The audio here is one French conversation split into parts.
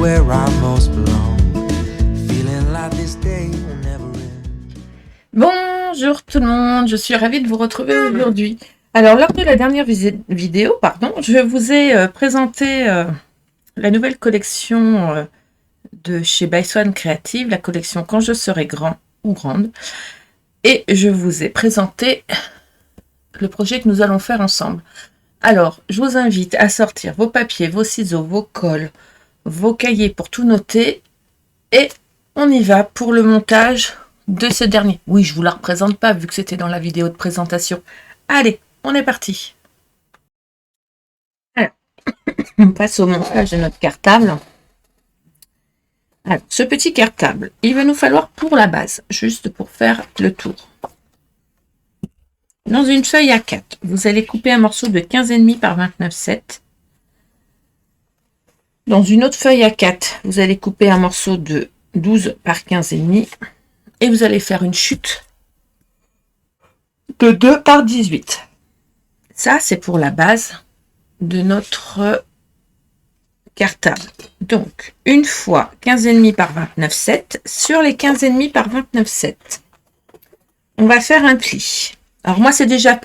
where I most belong. Feeling like this day will never end. Bonjour tout le monde, je suis ravie de vous retrouver aujourd'hui. Alors, lors de la dernière vidéo, je vous ai présenté la nouvelle collection de chez By Swan Creative, la collection Quand je serai grand ou grande. Et je vous ai présenté le projet que nous allons faire ensemble. Alors, je vous invite à sortir vos papiers, vos ciseaux, vos cols, vos cahiers pour tout noter. Et on y va pour le montage de ce dernier. Oui, je ne vous la représente pas vu que c'était dans la vidéo de présentation. Allez, on est parti. Alors, on passe au montage de notre cartable. Alors, ce petit cartable, il va nous falloir pour la base, juste pour faire le tour. Dans une feuille A4, vous allez couper un morceau de 15,5 par 29,7. Dans une autre feuille A4, vous allez couper un morceau de 12 par 15,5 et vous allez faire une chute de 2 par 18. Ça, c'est pour la base de notre cartable. Donc, une fois 15,5 par 29,7, sur les 15,5 par 29,7, on va faire un pli. Alors, moi, c'est déjà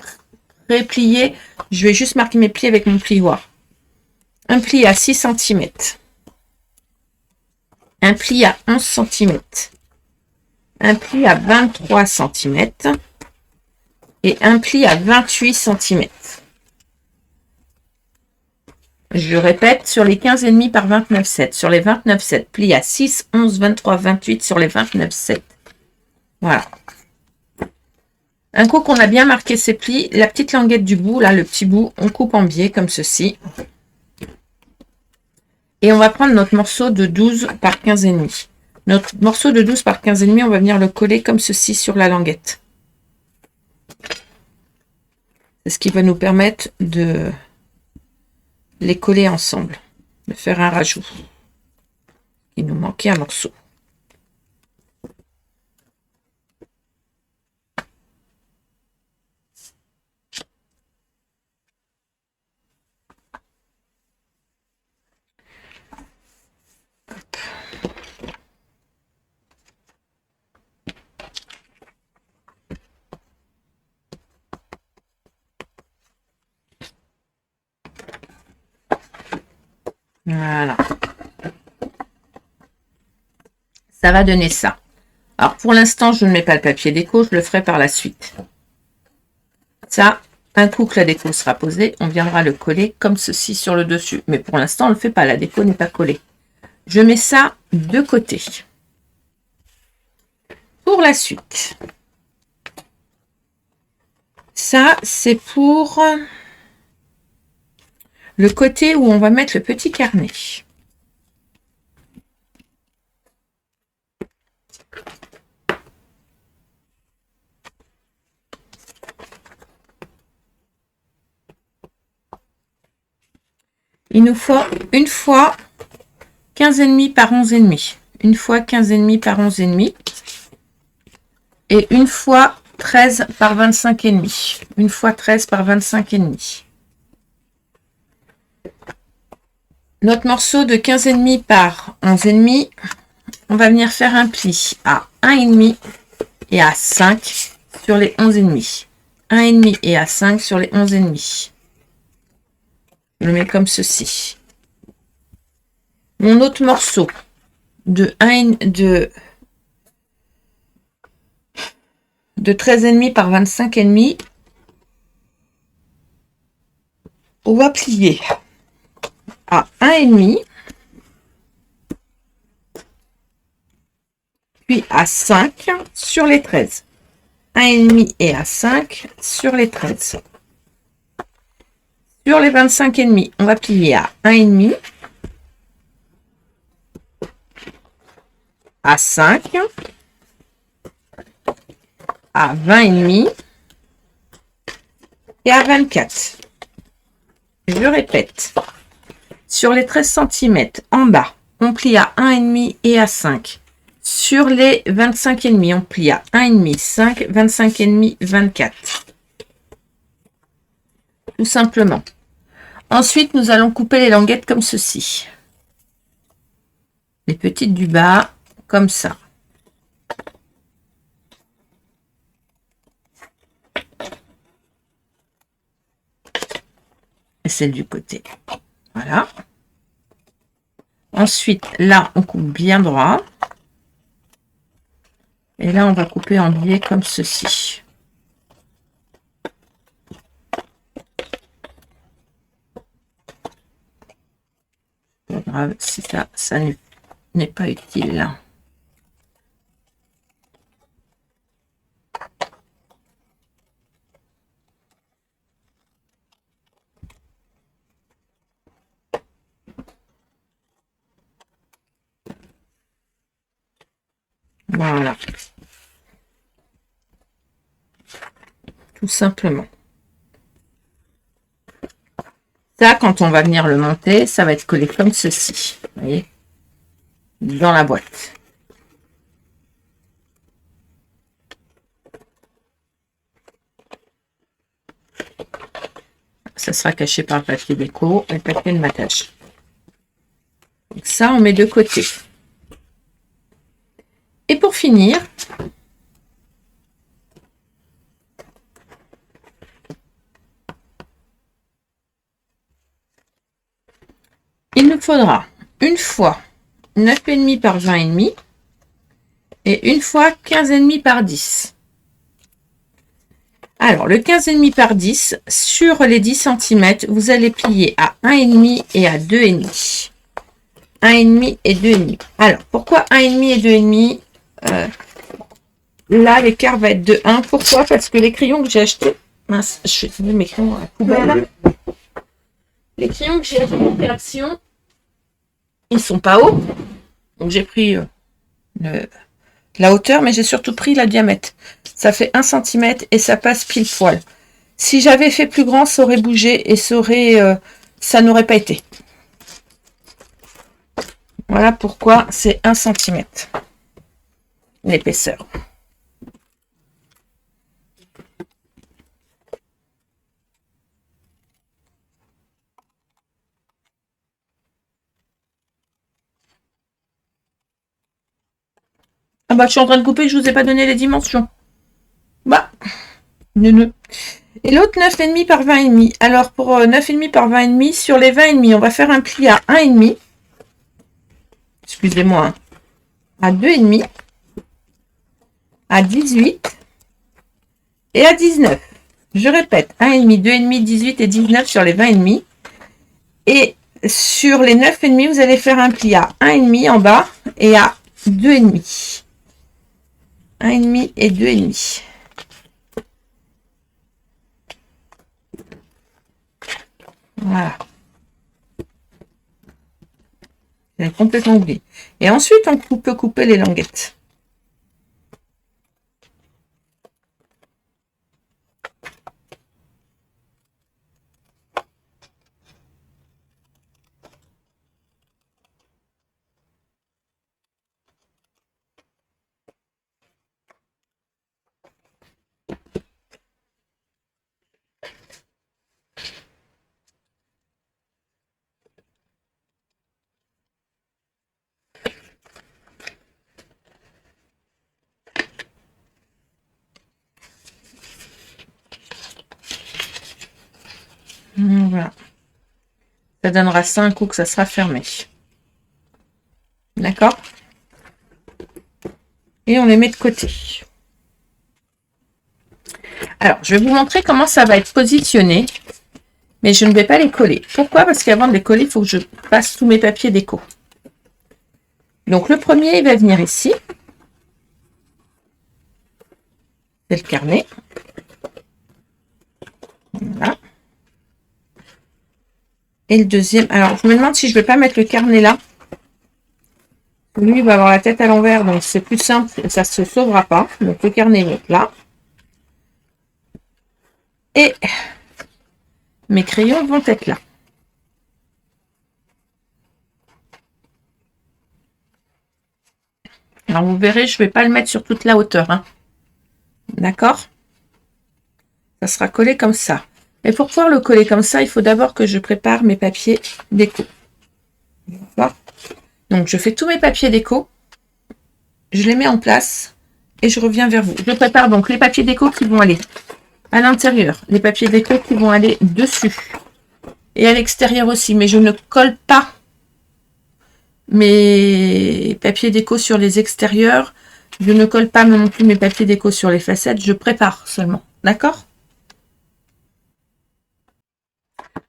pré-plié. Je vais juste marquer mes plis avec mon plioir. Un pli à 6 cm. Un pli à 11 cm. Un pli à 23 cm. Et un pli à 28 cm. Je répète, sur les 15,5 par 29,7. Sur les 29,7, pli à 6, 11, 23, 28 sur les 29,7. Voilà. Un coup qu'on a bien marqué ces plis, la petite languette du bout, là, le petit bout, on coupe en biais comme ceci. Et on va prendre notre morceau de 12 par 15,5. Notre morceau de 12 par 15,5, on va venir le coller comme ceci sur la languette. C'est ce qui va nous permettre de les coller ensemble, de faire un rajout. Il nous manquait un morceau. Voilà. Ça va donner ça. Alors, pour l'instant, je ne mets pas le papier déco, je le ferai par la suite. Ça, un coup que la déco sera posée, on viendra le coller comme ceci sur le dessus. Mais pour l'instant, on ne le fait pas, la déco n'est pas collée. Je mets ça de côté. Pour la suite, ça, c'est pour le côté où on va mettre le petit carnet. Il nous faut une fois 15,5 par 11,5. Une fois 15,5 par 11,5. Et une fois 13 par 25,5. Une fois 13 par 25,5. Notre morceau de 15,5 par 11,5, on va venir faire un pli à 1,5 et à 5 sur les 11,5. 1,5 et à 5 sur les 11,5. Je le mets comme ceci. Mon autre morceau de 13,5 par 25,5, on va plier à 1,5, puis à 5 sur les 13. 1,5 et à 5 sur les 13. Sur les 25,5, on va plier à 1,5, à 5, à 20,5 et à 24. Je répète. Sur les 13 cm en bas, on plie à 1,5 et à 5. Sur les 25,5, on plie à 1,5, 5, 25,5, 24. Tout simplement. Ensuite, nous allons couper les languettes comme ceci. les petites du bas, comme ça. Et celle du côté. Voilà. Ensuite, là, on coupe bien droit. Et là, on va couper en biais comme ceci. Pas grave si ça n'est pas utile. Voilà. Tout simplement. Ça, quand on va venir le monter, ça va être collé comme ceci. Vous voyez, dans la boîte. Ça sera caché par le papier déco et le papier de matage. Donc ça, on met de côté. Et pour finir, il nous faudra une fois 9,5 par 20,5 et une fois 15,5 par 10. Alors, le 15,5 par 10, sur les 10 cm, vous allez plier à 1,5 et à 2,5. 1,5 et 2,5. Alors, pourquoi 1,5 et 2,5 Là, l'écart va être de 1. Pourquoi? Parce que les crayons que j'ai achetés... Mince, je vais tomber mes crayons à la poubelle. Les crayons que j'ai achetés en création, ils sont pas hauts. Donc, j'ai pris la hauteur, mais j'ai surtout pris la diamètre. Ça fait 1 cm et ça passe pile poil. Si j'avais fait plus grand, ça aurait bougé et ça n'aurait pas été. Voilà pourquoi c'est 1 cm l'épaisseur. Ah bah je suis en train de couper, je vous ai pas donné les dimensions. Bah, ne. Et l'autre 9,5 par 20,5. Alors pour 9,5 par 20,5, sur les 20,5, on va faire un pli à 1,5. Excusez-moi. À 2,5. À 18. Et à 19. Je répète, 1,5, 2,5, 18 et 19 sur les 20,5. Et sur les 9,5, vous allez faire un pli à 1,5 en bas et à 2,5. 1,5 et 2,5. Voilà. J'ai complètement oublié. Et ensuite, on peut couper les languettes. Voilà. Ça donnera 5 coups que ça sera fermé. D'accord? Et on les met de côté. Alors, je vais vous montrer comment ça va être positionné. Mais je ne vais pas les coller. Pourquoi? Parce qu'avant de les coller, il faut que je passe tous mes papiers déco. Donc, le premier, il va venir ici. C'est le carnet. Voilà. Et le deuxième, alors je me demande si je ne vais pas mettre le carnet là. Lui, il va avoir la tête à l'envers, donc c'est plus simple, ça ne se sauvera pas. Donc le carnet va être là. Et mes crayons vont être là. Alors vous verrez, je ne vais pas le mettre sur toute la hauteur. Hein. D'accord? Ça sera collé comme ça. Et pour pouvoir le coller comme ça, il faut d'abord que je prépare mes papiers déco. D'accord? Donc, je fais tous mes papiers déco, je les mets en place et je reviens vers vous. Je prépare donc les papiers déco qui vont aller à l'intérieur, les papiers déco qui vont aller dessus et à l'extérieur aussi, mais je ne colle pas mes papiers déco sur les extérieurs. Je ne colle pas non plus mes papiers déco sur les facettes, je prépare seulement. D'accord?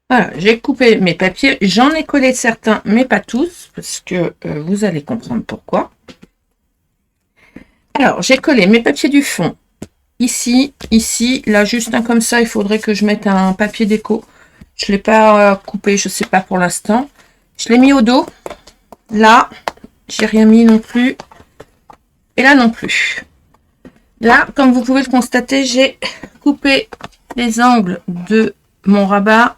Voilà, j'ai coupé mes papiers. J'en ai collé certains, mais pas tous, parce que vous allez comprendre pourquoi. Alors, j'ai collé mes papiers du fond ici, ici, là, juste un comme ça. Il faudrait que je mette un papier déco. Je ne l'ai pas coupé, je ne sais pas pour l'instant. Je l'ai mis au dos. Là, j'ai rien mis non plus. Et là non plus. Là, comme vous pouvez le constater, j'ai coupé les angles de mon rabat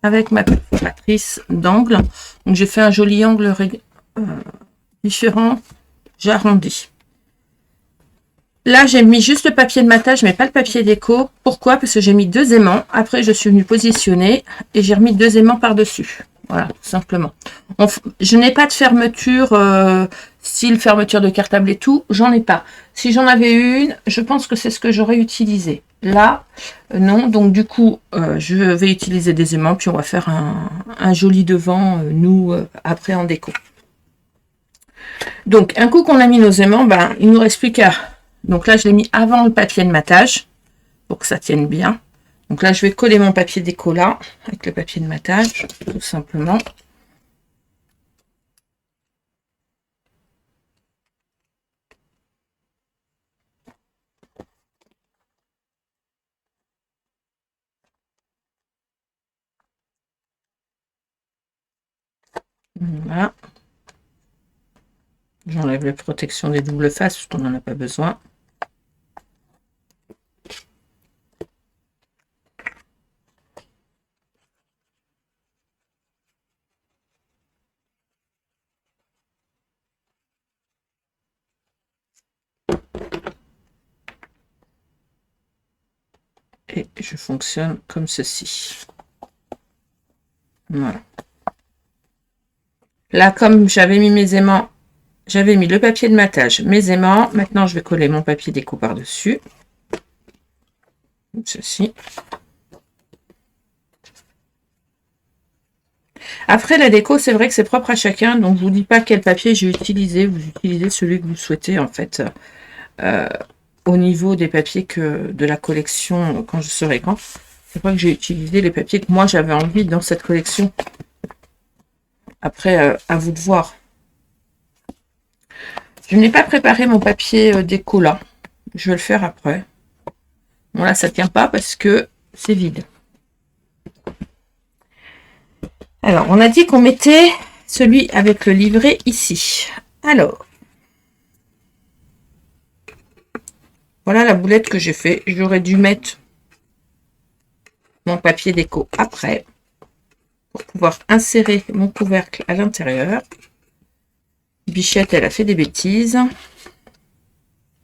avec ma perforatrice d'angle. Donc, j'ai fait un joli angle différent. J'arrondis. Là, j'ai mis juste le papier de matage, mais pas le papier déco. Pourquoi? Parce que j'ai mis 2 aimants. Après, je suis venue positionner et j'ai remis 2 aimants par-dessus. Voilà, tout simplement. Je n'ai pas de fermeture, style fermeture de cartable et tout. J'en ai pas. Si j'en avais une, je pense que c'est ce que j'aurais utilisé. Là, non. Donc, du coup, je vais utiliser des aimants. Puis, on va faire un joli devant, nous, après en déco. Donc, un coup qu'on a mis nos aimants, ben, il nous reste plus qu'à... Donc là, je l'ai mis avant le papier de matage pour que ça tienne bien. Donc là, je vais coller mon papier déco là avec le papier de matage, tout simplement. Voilà. J'enlève la protection des doubles faces parce qu'on n'en a pas besoin. Et je fonctionne comme ceci. Voilà. Là, comme j'avais mis mes aimants, j'avais mis le papier de matage, mes aimants. Maintenant, je vais coller mon papier déco par-dessus. Comme ceci. Après, la déco, c'est vrai que c'est propre à chacun. Donc, je vous dis pas quel papier j'ai utilisé. Vous utilisez celui que vous souhaitez, en fait. Au niveau des papiers de la collection quand je serai grand. C'est pas que j'ai utilisé les papiers que moi j'avais envie dans cette collection. Après, à vous de voir. Je n'ai pas préparé mon papier déco là. Je vais le faire après. Bon là, ça tient pas parce que c'est vide. Alors, on a dit qu'on mettait celui avec le livret ici. Alors, voilà la boulette que j'ai fait. J'aurais dû mettre mon papier déco après pour pouvoir insérer mon couvercle à l'intérieur. Bichette, elle a fait des bêtises.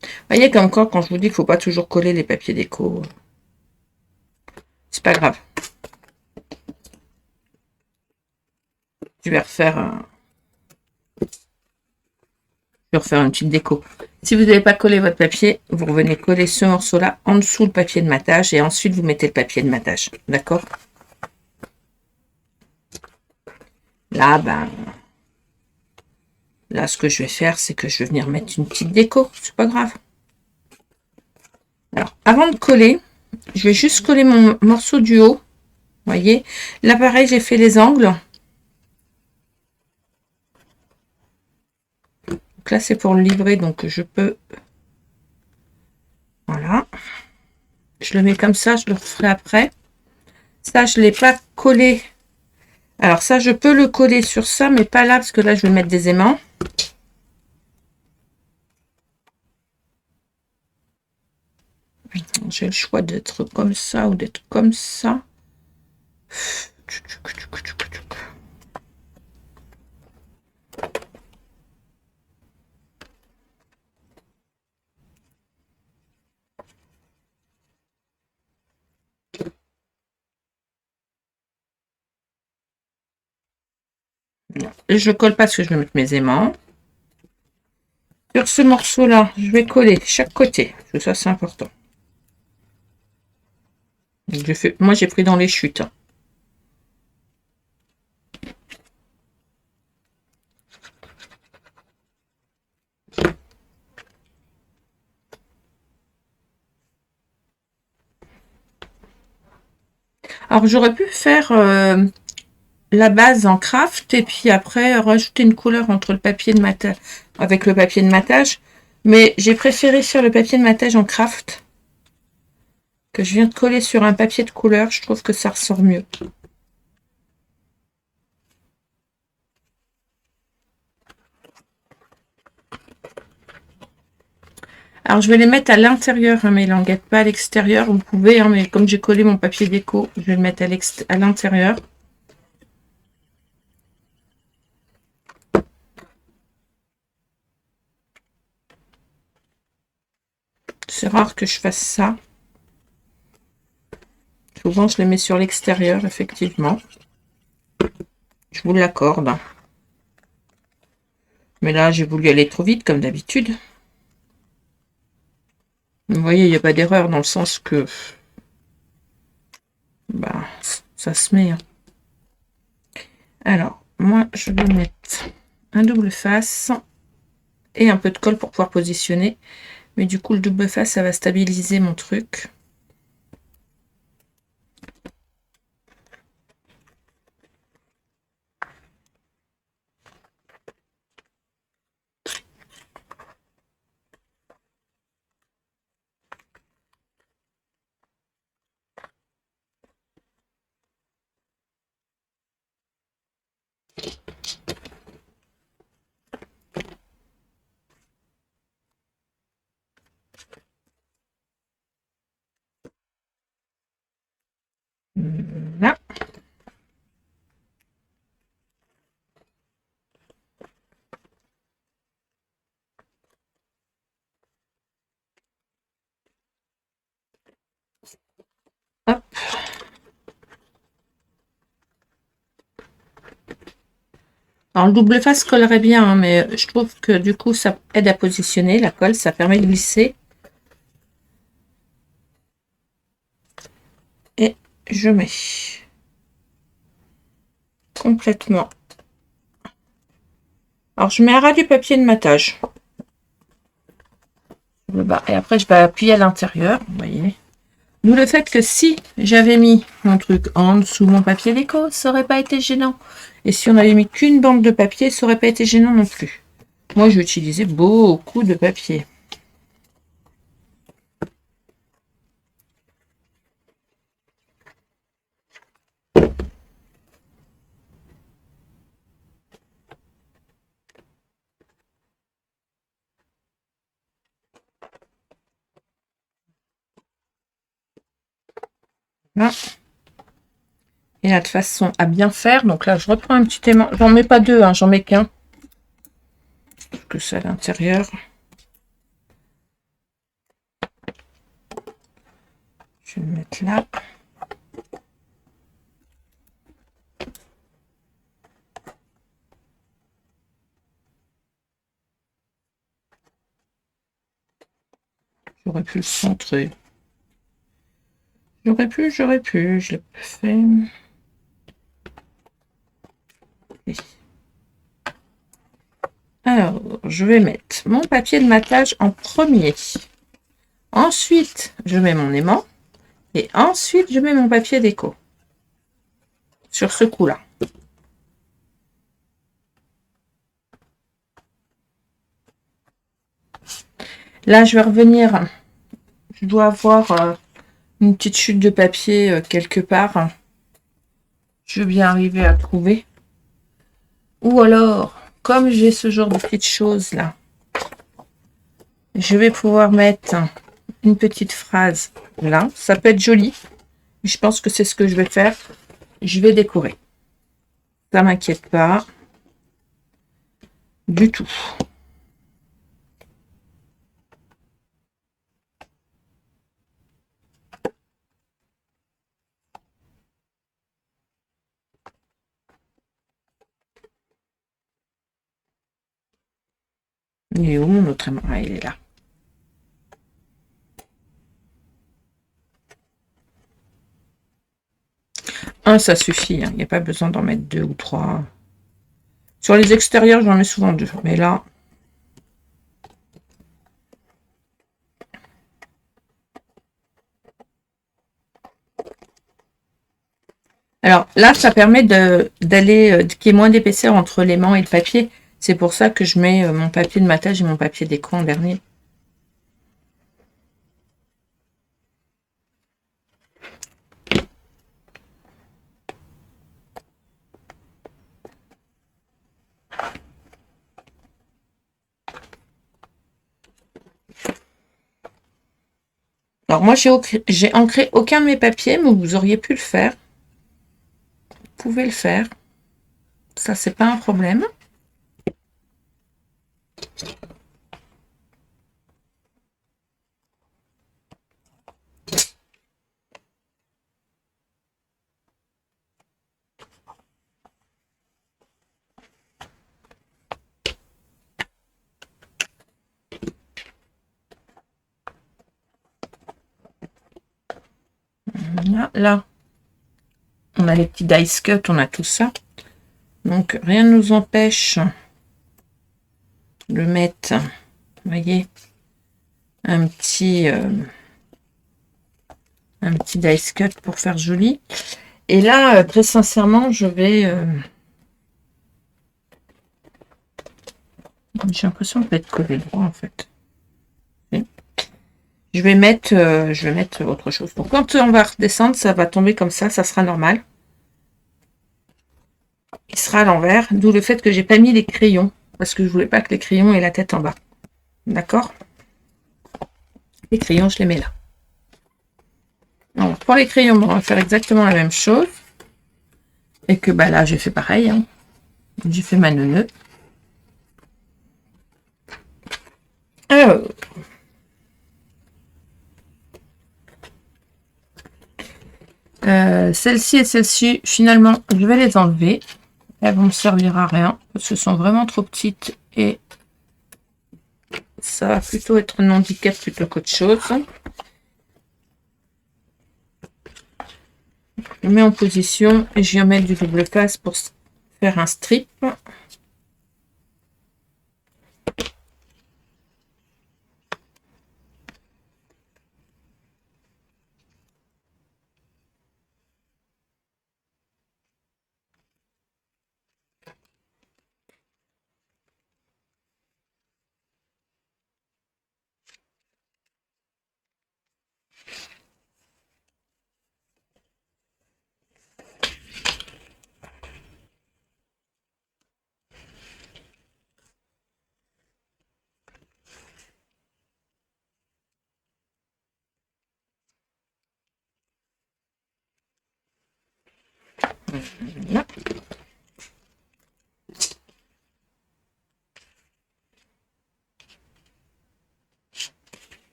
Vous voyez comme quand je vous dis qu'il ne faut pas toujours coller les papiers déco. C'est pas grave. Je vais refaire une petite déco. Si vous n'avez pas collé votre papier, vous revenez coller ce morceau-là en dessous le papier de matage et ensuite vous mettez le papier de matage. D'accord? Là, là, ce que je vais faire, c'est que je vais venir mettre une petite déco. C'est pas grave. Alors, avant de coller, je vais juste coller mon morceau du haut. Vous voyez? Là, pareil, j'ai fait les angles. Donc là, c'est pour le livret, donc je peux... Voilà. Je le mets comme ça, je le referai après. Ça, je ne l'ai pas collé. Alors ça, je peux le coller sur ça, mais pas là, parce que là, je vais mettre des aimants. J'ai le choix d'être comme ça ou d'être comme ça. Et je colle pas parce que je vais mettre mes aimants. Sur ce morceau-là, je vais coller chaque côté, parce que ça c'est important. Moi j'ai pris dans les chutes. Alors j'aurais pu faire la base en craft et puis après rajouter une couleur entre le papier de matage avec le papier de matage, mais j'ai préféré faire le papier de matage en craft que je viens de coller sur un papier de couleur. Je trouve que ça ressort mieux. Alors je vais les mettre à l'intérieur, hein, mes languettes, pas à l'extérieur. Vous pouvez, hein, mais comme j'ai collé mon papier déco, je vais le mettre à l'intérieur. C'est rare que je fasse ça. Souvent, je les mets sur l'extérieur, effectivement. Je vous l'accorde. Mais là, j'ai voulu aller trop vite, comme d'habitude. Vous voyez, il n'y a pas d'erreur dans le sens que... Bah, ça se met. Hein. Alors, moi, je vais mettre un double face et un peu de colle pour pouvoir positionner. Mais du coup, le double face, ça va stabiliser mon truc. Là. Hop. Alors, le double face collerait bien, hein, mais je trouve que du coup, ça aide à positionner. La colle, ça permet de glisser. Et je mets complètement. Alors, je mets à ras du papier de matage. Le bas. Et après, je vais appuyer à l'intérieur. Vous voyez. D'où le fait que si j'avais mis mon truc en dessous mon papier déco, ça aurait pas été gênant. Et si on avait mis qu'une bande de papier, ça aurait pas été gênant non plus. Moi, j'ai utilisé beaucoup de papier. Là. Et là, de façon à bien faire, donc là, je reprends un petit aimant. J'en mets pas deux, hein, j'en mets qu'un. Parce que c'est à l'intérieur. Je vais le mettre là. J'aurais pu le centrer. J'aurais pu, je l'ai pas fait. Alors, je vais mettre mon papier de matage en premier. Ensuite, je mets mon aimant. Et ensuite, je mets mon papier déco. Sur ce coup-là. Là, je vais revenir. Je dois avoir une petite chute de papier quelque part. Je vais bien arriver à trouver. Ou alors, comme j'ai ce genre de petites choses là, je vais pouvoir mettre une petite phrase là. Ça peut être joli. Je pense que c'est ce que je vais faire. Je vais décorer. Ça m'inquiète pas du tout. Il est où mon autre aimant? Ah, il est là. Un, ça suffit. Il n'y a pas besoin d'en mettre 2 ou 3. Sur les extérieurs, j'en mets souvent 2. Mais là... Alors là, ça permet d'aller qu'il y ait moins d'épaisseur entre l'aimant et le papier. C'est pour ça que je mets mon papier de matage et mon papier d'écran en dernier. Alors moi, j'ai ancré aucun de mes papiers, mais vous auriez pu le faire. Vous pouvez le faire. Ça, c'est pas un problème. Là, on a les petits dice cut, on a tout ça. Donc, rien ne nous empêche de mettre, vous voyez, un petit dice cut pour faire joli. Et là, très sincèrement, je vais... j'ai l'impression de ne pas être collé droit, en fait. Je vais mettre autre chose. Donc, quand on va redescendre, ça va tomber comme ça sera normal. Il sera à l'envers, d'où le fait que j'ai pas mis les crayons, parce que je voulais pas que les crayons aient la tête en bas. D'accord? Les crayons, je les mets là. Alors, pour les crayons, on va faire exactement la même chose. Et que bah là, j'ai fait pareil. Hein. J'ai fait ma neuneu. Alors, celle-ci et celle-ci, finalement, je vais les enlever. Elles vont me servir à rien. Parce que ce sont vraiment trop petites et ça va plutôt être un handicap plutôt qu'autre chose. Je mets en position et je viens mettre du double face pour faire un strip. Là.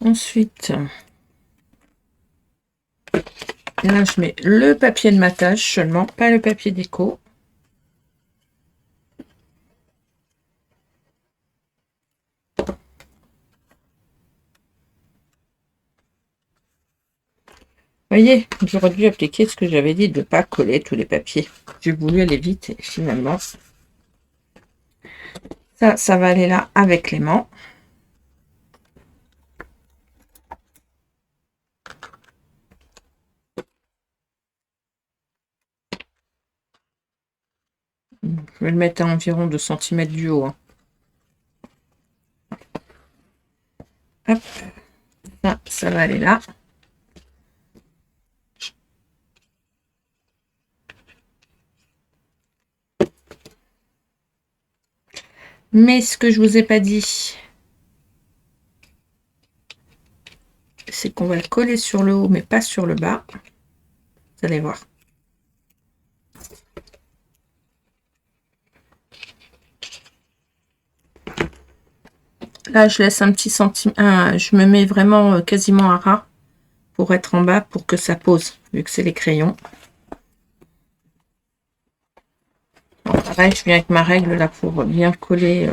Ensuite, là, je mets le papier de matage seulement, pas le papier déco. Vous voyez, j'aurais dû appliquer ce que j'avais dit de ne pas coller tous les papiers. J'ai voulu aller vite et finalement, ça va aller là avec l'aimant. Je vais le mettre à environ 2 cm du haut. Hein. Hop, ça va aller là. Mais ce que je vous ai pas dit, c'est qu'on va le coller sur le haut, mais pas sur le bas. Vous allez voir. Là, je laisse un petit centimètre. Je me mets vraiment quasiment à ras pour être en bas, pour que ça pose, vu que c'est les crayons. Pareil, je viens avec ma règle là pour bien coller.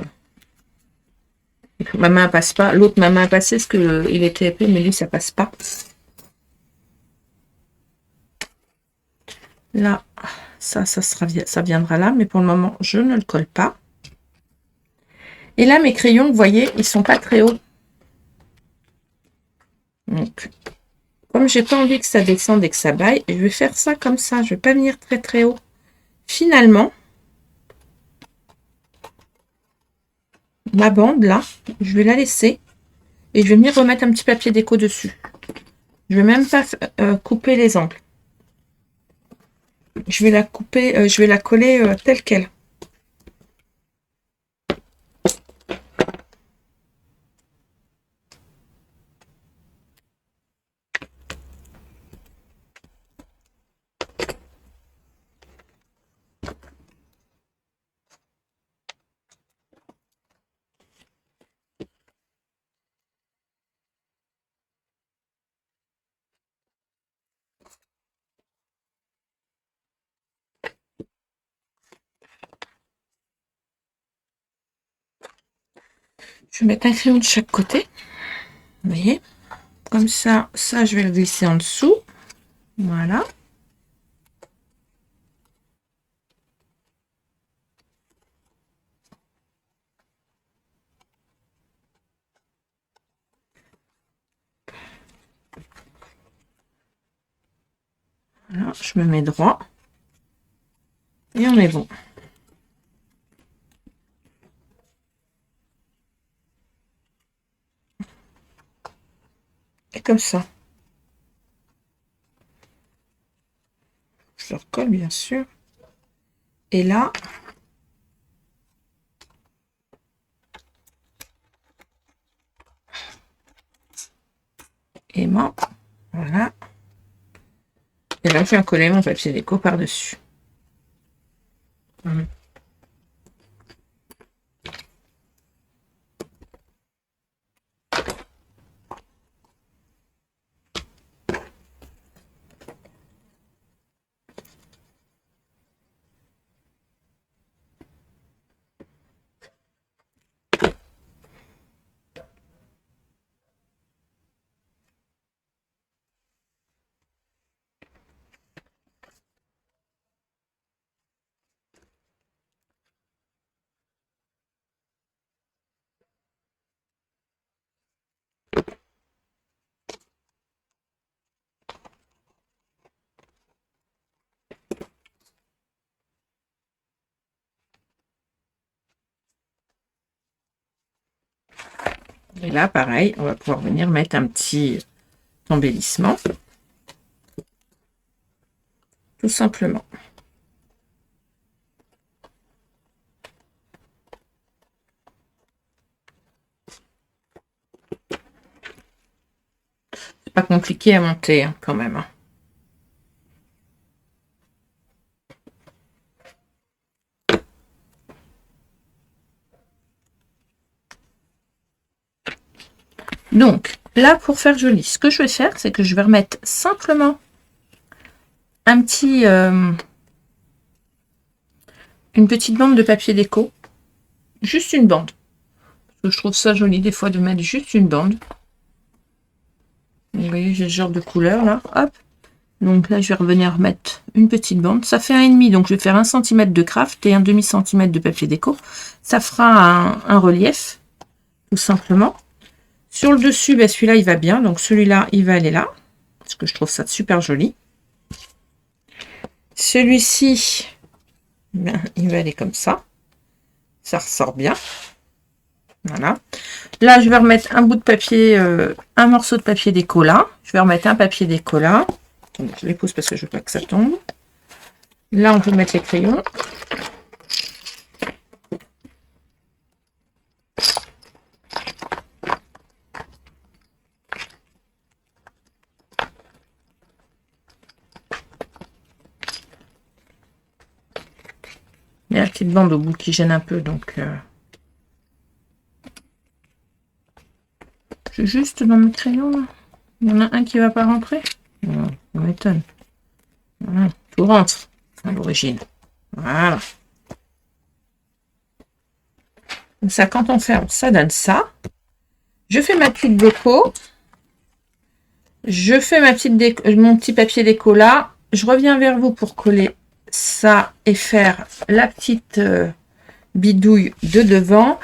Et que ma main passe pas. L'autre, ma main a passé parce que il était épais, mais lui, ça passe pas. Là, ça viendra là, mais pour le moment, je ne le colle pas. Et là, mes crayons, vous voyez, ils sont pas très hauts. Donc, comme j'ai pas envie que ça descende et que ça baille, je vais faire ça comme ça. Je vais pas venir très très haut. Finalement, ma bande là, je vais la laisser et je vais venir remettre un petit papier déco dessus. Je vais même pas couper les angles. Je vais la couper, je vais la coller telle quelle. Je vais mettre un crayon de chaque côté. Vous voyez? Comme ça, je vais le glisser en dessous. Voilà. Voilà, je me mets droit. Et on est bon. Et comme ça. Je le recolle, bien sûr. Et là, aimant, voilà. Et là, je viens coller mon papier déco par-dessus. Et là, pareil, on va pouvoir venir mettre un petit embellissement. Tout simplement. C'est pas compliqué à monter, hein, quand même. Donc, là, pour faire joli, ce que je vais faire, c'est que je vais remettre simplement un petit... une petite bande de papier déco. Juste une bande. Parce que je trouve ça joli, des fois, de mettre juste une bande. Vous voyez, j'ai ce genre de couleur, là. Hop. Donc là, je vais revenir mettre une petite bande. Ça fait 1,5, donc je vais faire 1 cm de craft et un demi-centimètre de papier déco. Ça fera un relief, tout simplement. Sur le dessus, ben, celui-là, il va bien. Donc celui-là, il va aller là. Parce que je trouve ça super joli. Celui-ci, ben, il va aller comme ça. Ça ressort bien. Voilà. Là, je vais remettre un bout de papier, un morceau de papier déco là. Je vais remettre un papier déco là. Attendez, je les pousse parce que je veux pas que ça tombe. Là, on peut mettre les crayons. Il y a la petite bande au bout qui gêne un peu, donc... Je suis juste dans mes crayons, là. Il y en a un qui va pas rentrer. Non, ça m'étonne. Voilà, tout rentre à l'origine. Voilà. Comme ça, quand on ferme, ça donne ça. Je fais ma petite déco. Je fais mon petit papier déco là. Je reviens vers vous pour coller ça et faire la petite bidouille de devant.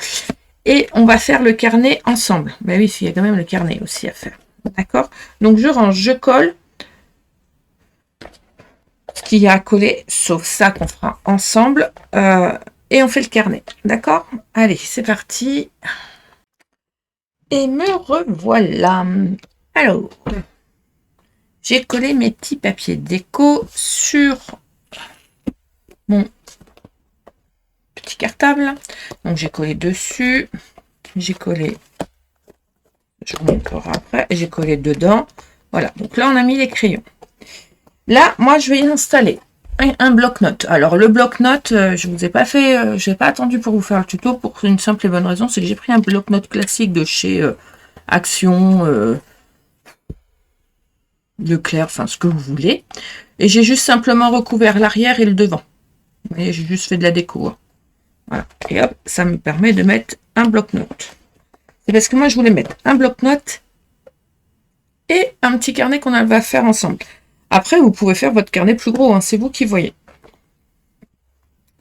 Et on va faire le carnet ensemble. Ben oui, il y a quand même le carnet aussi à faire. D'accord? Donc je range, je colle ce qu'il y a à coller, sauf ça qu'on fera ensemble. Et on fait le carnet. D'accord? Allez, c'est parti. Et me revoilà. Alors, j'ai collé mes petits papiers déco sur mon petit cartable. Donc j'ai collé dessus. J'ai collé, je vous montrerai après, et j'ai collé dedans. Voilà, donc là on a mis les crayons. Là, moi je vais y installer un bloc-notes. Alors le bloc-notes, je vous ai pas fait, j'ai pas attendu pour vous faire le tuto pour une simple et bonne raison, c'est que j'ai pris un bloc-notes classique de chez Action, Leclerc, enfin ce que vous voulez. Et j'ai juste simplement recouvert l'arrière et le devant. Vous voyez, j'ai juste fait de la déco. Hein. Voilà. Et hop, ça me permet de mettre un bloc-notes. C'est parce que moi je voulais mettre un bloc-notes et un petit carnet qu'on va faire ensemble. Après, vous pouvez faire votre carnet plus gros, hein, c'est vous qui voyez.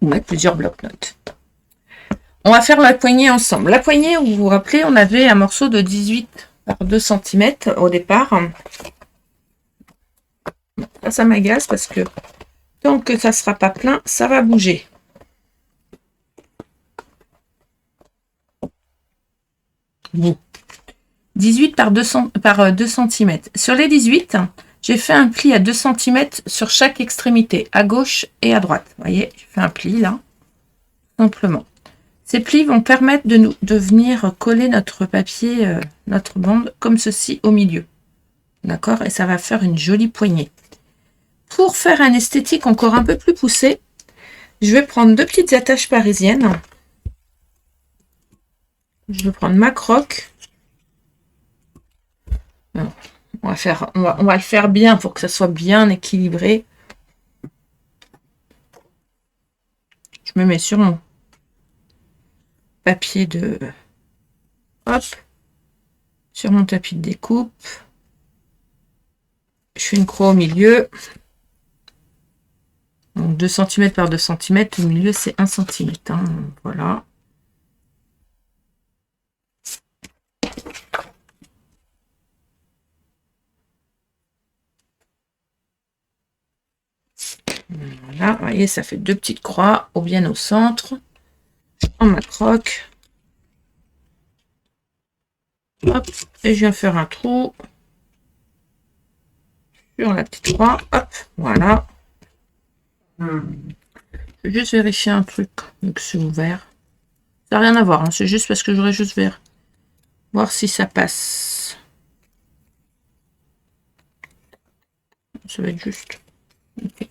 Ou mettre plusieurs bloc-notes. On va faire la poignée ensemble. La poignée, vous vous rappelez, on avait un morceau de 18 par 2 cm au départ. Là, ça m'agace parce que tant que ça ne sera pas plein, ça va bouger. Bon. 18 par 2 cm. Sur les 18, j'ai fait un pli à 2 cm sur chaque extrémité, à gauche et à droite. Vous voyez, j'ai fait un pli là, simplement. Ces plis vont permettre de venir coller notre papier, notre bande, comme ceci au milieu. D'accord? Et ça va faire une jolie poignée. Pour faire un esthétique encore un peu plus poussé, je vais prendre 2 petites attaches parisiennes. Je vais prendre ma croque. On va le faire bien pour que ça soit bien équilibré. Je me mets sur mon papier de... Hop. Sur mon tapis de découpe. Je fais une croix au milieu. Donc 2 cm par 2 cm. Au milieu, c'est 1 cm. Hein, voilà. Voilà, vous voyez, ça fait 2 petites croix bien au centre. Je prends ma croque. Hop, et je viens faire un trou sur la petite croix. Hop, voilà. Je vais juste vérifier un truc, vu que c'est ouvert. Ça n'a rien à voir, hein, c'est juste parce que j'aurais juste vert. Voir si ça passe. Ça va être juste. Okay.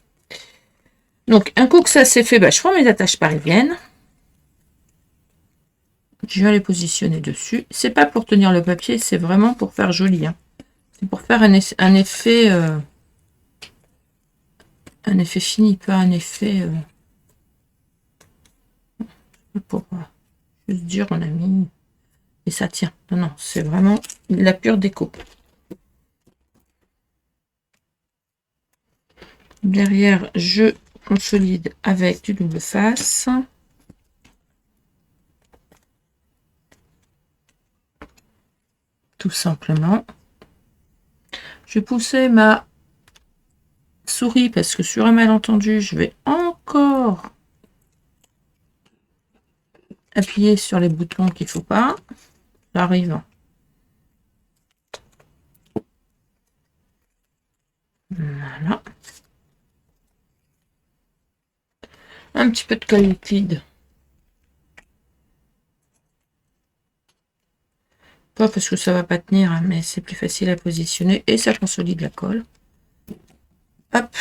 Donc, un coup que ça s'est fait, bah, je prends mes attaches parisiennes. Je vais les positionner dessus. C'est pas pour tenir le papier, c'est vraiment pour faire joli. Hein. C'est pour faire un effet fini, pas un effet pour juste dire on a mis et ça tient. Non, non, c'est vraiment la pure déco. Derrière, je consolide avec du double face. Tout simplement. Je vais pousser ma souris parce que sur un malentendu, je vais encore appuyer sur les boutons qu'il ne faut pas. J'arrive. Voilà. Un petit peu de colle liquide. Pas parce que ça va pas tenir, hein, mais c'est plus facile à positionner et ça consolide la colle. Hop.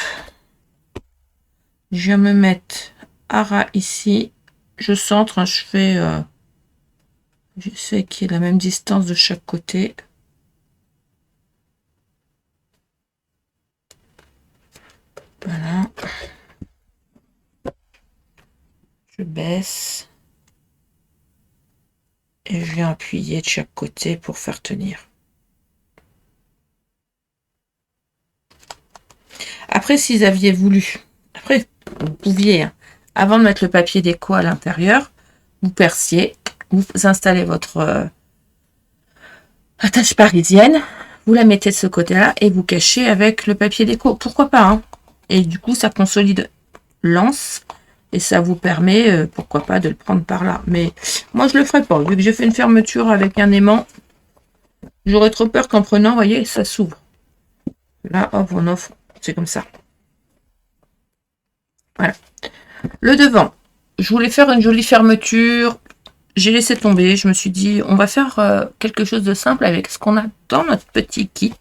Je viens me mettre à ras ici. Je centre, hein, je fais... je sais qu'il y a la même distance de chaque côté. Voilà. Je baisse. Et je viens appuyer de chaque côté pour faire tenir. Après, si vous aviez voulu, après, vous pouviez, hein, avant de mettre le papier déco à l'intérieur, vous perciez, vous installez votre attache parisienne, vous la mettez de ce côté-là et vous cachez avec le papier déco. Pourquoi pas, hein? Et du coup, ça consolide l'anse et ça vous permet, pourquoi pas, de le prendre par là. Mais moi, je le ferai pas. Vu que j'ai fait une fermeture avec un aimant, j'aurais trop peur qu'en prenant, vous voyez, ça s'ouvre. Là, hop, on offre. C'est comme ça. Voilà. Le devant. Je voulais faire une jolie fermeture. J'ai laissé tomber. Je me suis dit, on va faire quelque chose de simple avec ce qu'on a dans notre petit kit.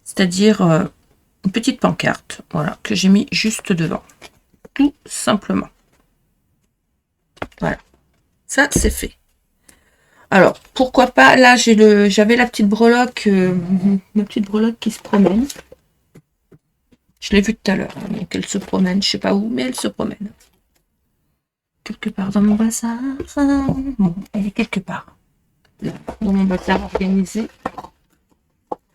C'est-à-dire une petite pancarte. Voilà, que j'ai mis juste devant. Tout simplement. Voilà. Ça, c'est fait. Alors, pourquoi pas, là, j'avais la petite breloque, qui se promène. Je l'ai vue tout à l'heure, hein, donc elle se promène, je sais pas où, mais elle se promène. Quelque part dans mon bazar. Bon, elle est quelque part. Là, dans mon bazar organisé.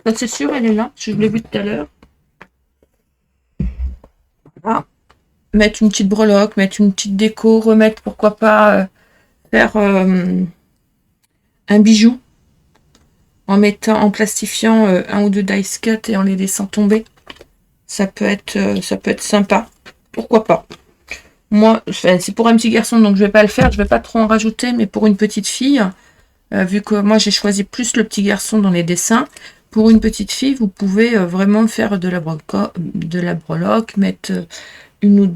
Ça, c'est sûr, elle est là, je l'ai vue tout à l'heure. Voilà. Mettre une petite breloque, mettre une petite déco, remettre, pourquoi pas, faire un bijou en plastifiant un ou deux dice cut et en les laissant tomber. Ça peut être sympa. Pourquoi pas? Moi, c'est pour un petit garçon, donc je vais pas le faire. Je vais pas trop en rajouter, mais pour une petite fille, vu que moi j'ai choisi plus le petit garçon dans les dessins, pour une petite fille, vous pouvez vraiment faire de la breloque, mettre une ou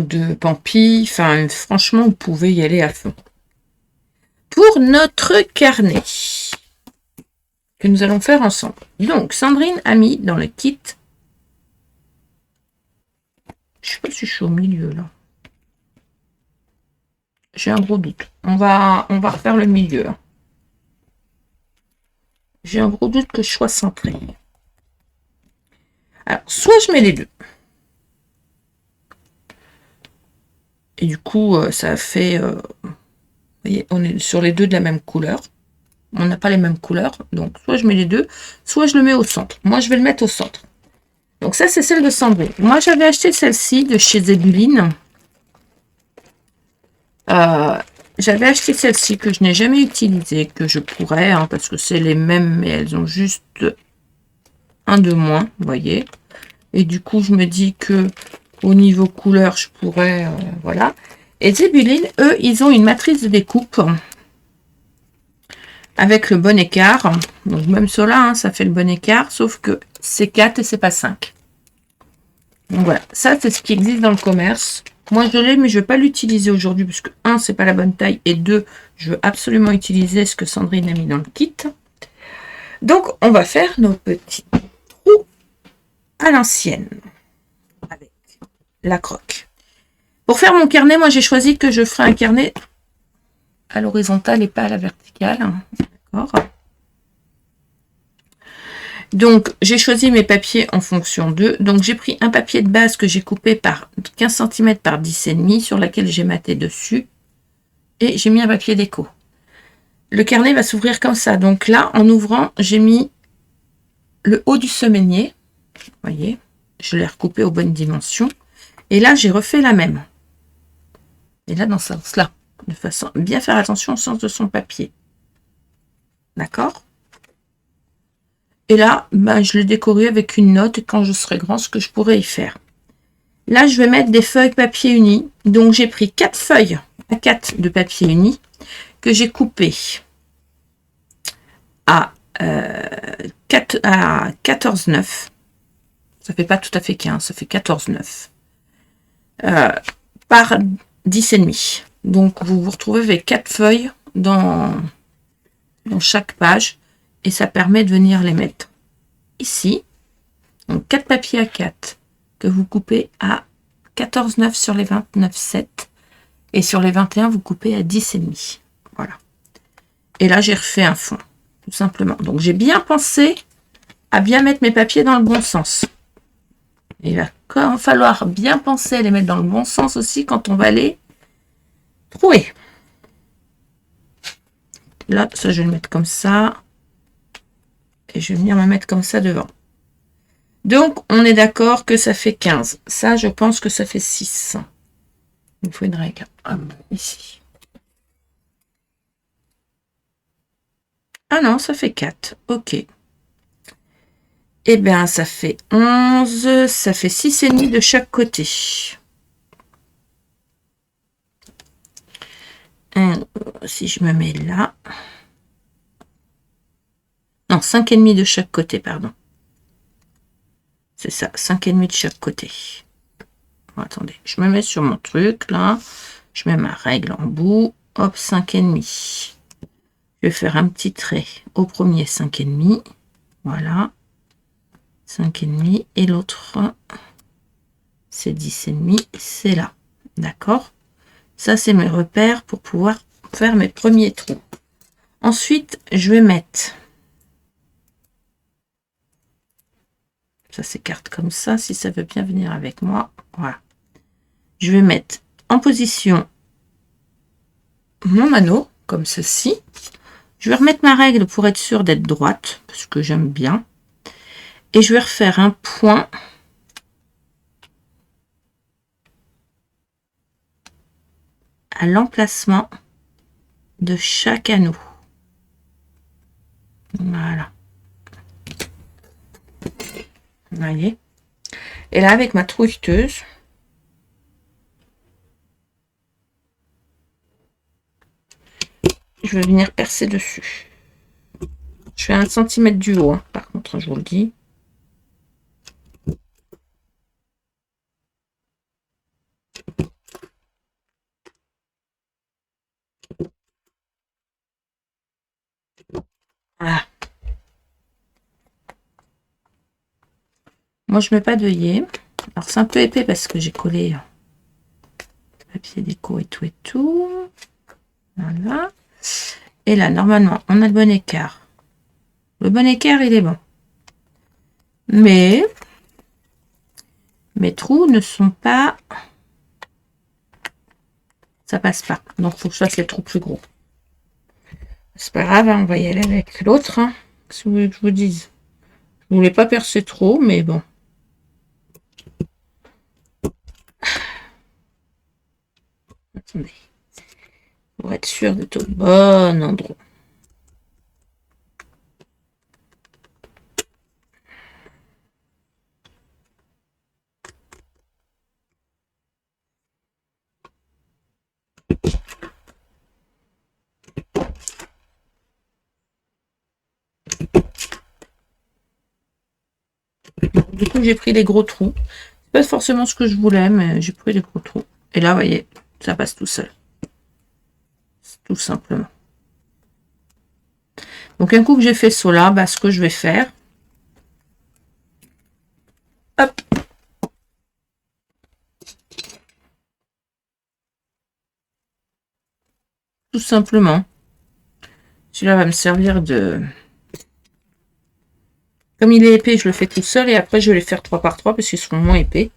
deux pampilles. Enfin, franchement, vous pouvez y aller à fond. Pour notre carnet que nous allons faire ensemble. Donc, Sandrine a mis dans le kit. Je sais pas si je suis au milieu là. J'ai un gros doute. On va refaire le milieu. J'ai un gros doute que je sois centrée. Alors, soit je mets les deux. Et du coup, ça fait... vous voyez, on est sur les deux de la même couleur. On n'a pas les mêmes couleurs. Donc, soit je mets les deux, soit je le mets au centre. Moi, je vais le mettre au centre. Donc, ça, c'est celle de Sandrine. Moi, j'avais acheté celle-ci de chez Zébuline. J'avais acheté celle-ci que je n'ai jamais utilisée, que je pourrais, hein, parce que c'est les mêmes, mais elles ont juste un de moins, vous voyez. Et du coup, je me dis que au niveau couleur, je pourrais, voilà. Et Zébuline, eux, ils ont une matrice de découpe avec le bon écart. Donc, même cela, hein, ça fait le bon écart, sauf que c'est 4 et c'est pas 5. Donc, voilà. Ça, c'est ce qui existe dans le commerce. Moi, je l'ai, mais je ne vais pas l'utiliser aujourd'hui, parce que, 1, c'est pas la bonne taille, et 2, je veux absolument utiliser ce que Sandrine a mis dans le kit. Donc, on va faire nos petits trous à l'ancienne, avec la croque. Pour faire mon carnet, moi, j'ai choisi que je ferai un carnet à l'horizontale et pas à la verticale. D'accord. Donc, j'ai choisi mes papiers en fonction d'eux. Donc, j'ai pris un papier de base que j'ai coupé par 15 cm par 10,5 sur laquelle j'ai matté dessus. Et j'ai mis un papier déco. Le carnet va s'ouvrir comme ça. Donc là, en ouvrant, j'ai mis le haut du semainier. Vous voyez, je l'ai recoupé aux bonnes dimensions. Et là, j'ai refait la même. Et là, dans ce sens-là. De façon à bien faire attention au sens de son papier. D'accord ? Et là, ben, je l'ai décoré avec une note et quand je serai grand, ce que je pourrais y faire. Là, je vais mettre des feuilles papier uni. Donc, j'ai pris 4 feuilles à 4 de papier uni que j'ai coupé à 14,9. Ça fait pas tout à fait 15, ça fait 14,9. Par 10,5. Donc, vous vous retrouvez avec 4 feuilles dans chaque page. Et ça permet de venir les mettre ici. Donc 4 papiers à 4 que vous coupez à 14,9 sur les 29,7. Et sur les 21, vous coupez à 10,5. Voilà. Et là, j'ai refait un fond, tout simplement. Donc j'ai bien pensé à bien mettre mes papiers dans le bon sens. Et il va falloir bien penser à les mettre dans le bon sens aussi quand on va les troué. Là, ça, je vais le mettre comme ça. Et je vais venir me mettre comme ça devant. Donc, on est d'accord que ça fait 15. Ça, je pense que ça fait 6. Il me faut une règle. Hop, ici. Ah non, ça fait 4. Ok. Eh bien, ça fait 11. Ça fait 6,5 de chaque côté. Si je me mets là. Non, 5,5 de chaque côté, pardon. C'est ça, 5,5 de chaque côté. Bon, attendez, je me mets sur mon truc, là. Je mets ma règle en bout. Hop, 5,5. Je vais faire un petit trait au premier 5,5. Voilà. 5,5. Et l'autre, c'est 10,5. C'est là. D'accord? Ça, c'est mes repères pour pouvoir faire mes premiers trous. Ensuite, je vais mettre... Ça s'écarte comme ça, si ça veut bien venir avec moi. Voilà. Je vais mettre en position mon anneau, comme ceci. Je vais remettre ma règle pour être sûre d'être droite, parce que j'aime bien. Et je vais refaire un point à l'emplacement de chaque anneau. Voilà. Vous voyez? Et là, avec ma trouilleuse, je vais venir percer dessus. Je fais 1 cm du haut, hein, par contre, je vous le dis. Voilà. Moi, je mets pas d'œillet. Alors, c'est un peu épais parce que j'ai collé le papier déco et tout et tout. Voilà. Et là, normalement, on a le bon écart. Le bon écart, il est bon. Mais mes trous ne sont pas... Ça passe pas. Donc, il faut que je fasse les trous plus gros. C'est pas grave, hein, on va y aller avec l'autre. Hein, si vous voulez que je vous dise. Je voulais pas percer trop, mais bon. Attendez. Pour être sûr d'être au bon endroit. Du coup, j'ai pris les gros trous. C'est pas forcément ce que je voulais, mais j'ai pris les gros trous. Et là, vous voyez, ça passe tout seul. Tout simplement. Donc, un coup que j'ai fait cela, bah, ce que je vais faire, hop, tout simplement, celui-là va me servir de... Comme il est épais, je le fais tout seul et après, je vais les faire 3 par 3 parce qu'ils seront moins épais.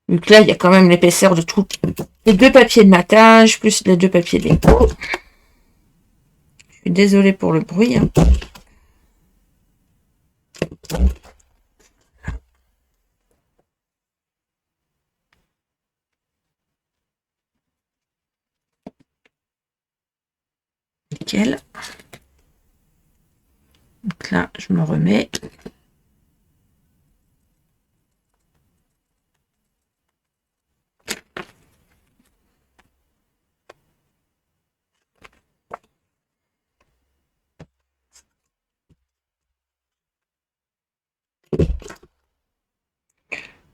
Donc là, il y a quand même l'épaisseur de tout. Les 2 papiers de matage, plus les 2 papiers d'écho. Je suis désolée pour le bruit. Hein. Nickel. Donc là, je me remets.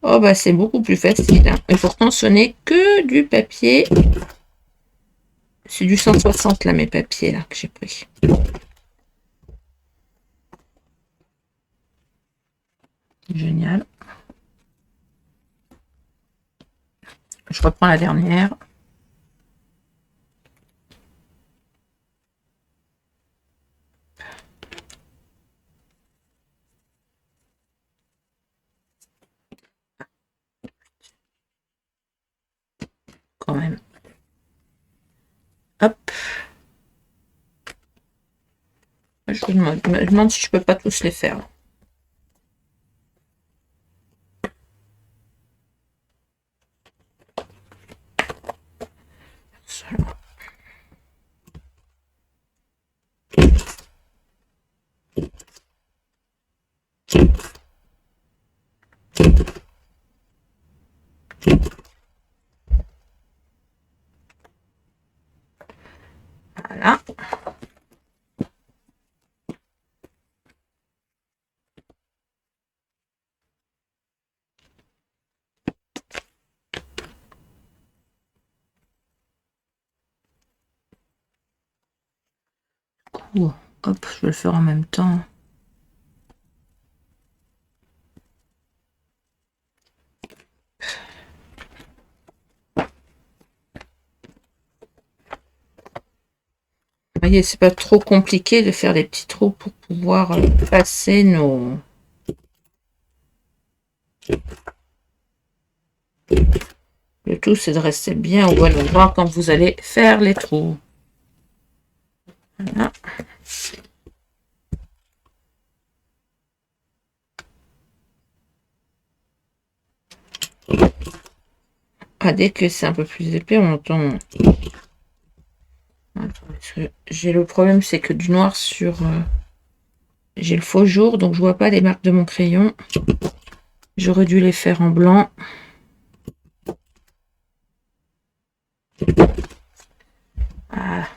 Oh bah c'est beaucoup plus facile. Hein. Et pourtant, ce n'est que du papier. C'est du 160 là, mes papiers là que j'ai pris. Génial. Je reprends la dernière. Je me demande si je peux pas tous les faire. Voilà. Hop, je vais le faire en même temps. Vous voyez, c'est pas trop compliqué de faire les petits trous pour pouvoir passer nos... Le tout, c'est de rester bien au bon endroit quand vous allez faire les trous. Voilà. Ah, dès que c'est un peu plus épais, on entend... J'ai le problème, c'est que du noir sur... J'ai le faux jour, donc je vois pas les marques de mon crayon. J'aurais dû les faire en blanc. Voilà.